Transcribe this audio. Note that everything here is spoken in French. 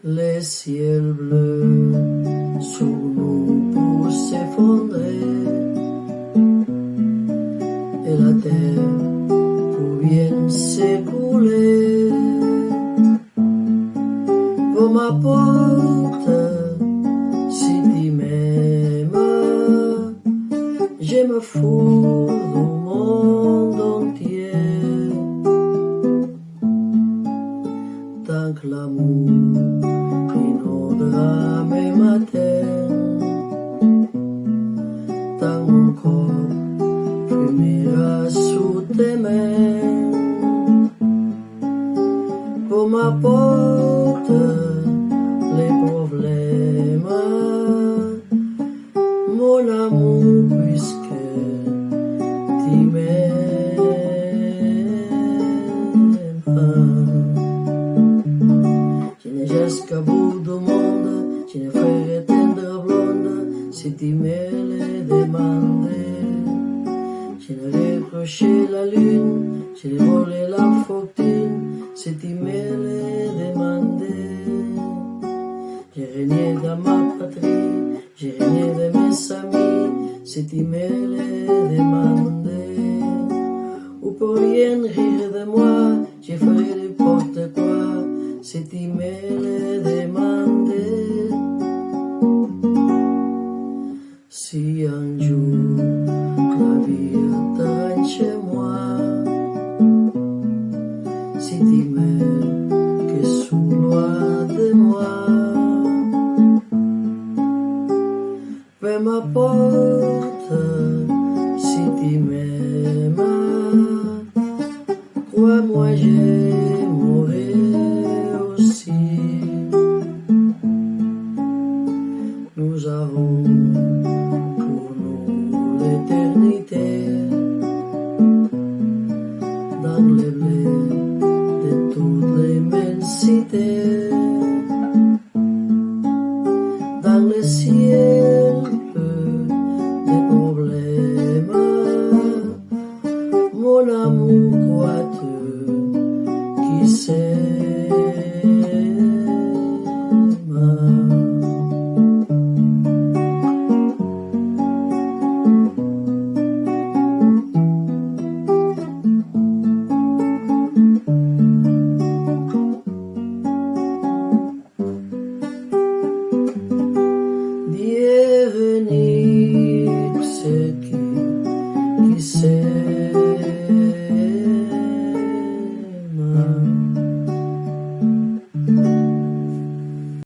Les ciels bleus sur nous pour s'effondrer et la terre pour bien s'écrouler. Pour ma porte, si tu m'aimes, je me fous du monde entier. Tant que l'amour inondera mes matins, tant mon corps fumera sous tes mains. Pour ma porte, les problèmes, mon amour, puisque tu m'aimes. Je n'ai jusqu'au bout du monde, je ne ferai tendre blonde si tu me le demandes. Je n'ai reproché la lune, je n'ai volé la fortune si tu me le demandes. J'ai régné dans ma patrie, j'ai régné de mes amis si tu me le demandes. Ou pour rien rire de moi, je ferai n'importe quoi si tu me le demandes. Si un jour la vie t'arrange chez moi, si tu m'aimes que sous loin de moi, peu m'importe si tu m'aimes. Crois-moi, je mourrai aussi. Nous avons pour nous l'éternité dans le blé de toute l'immensité.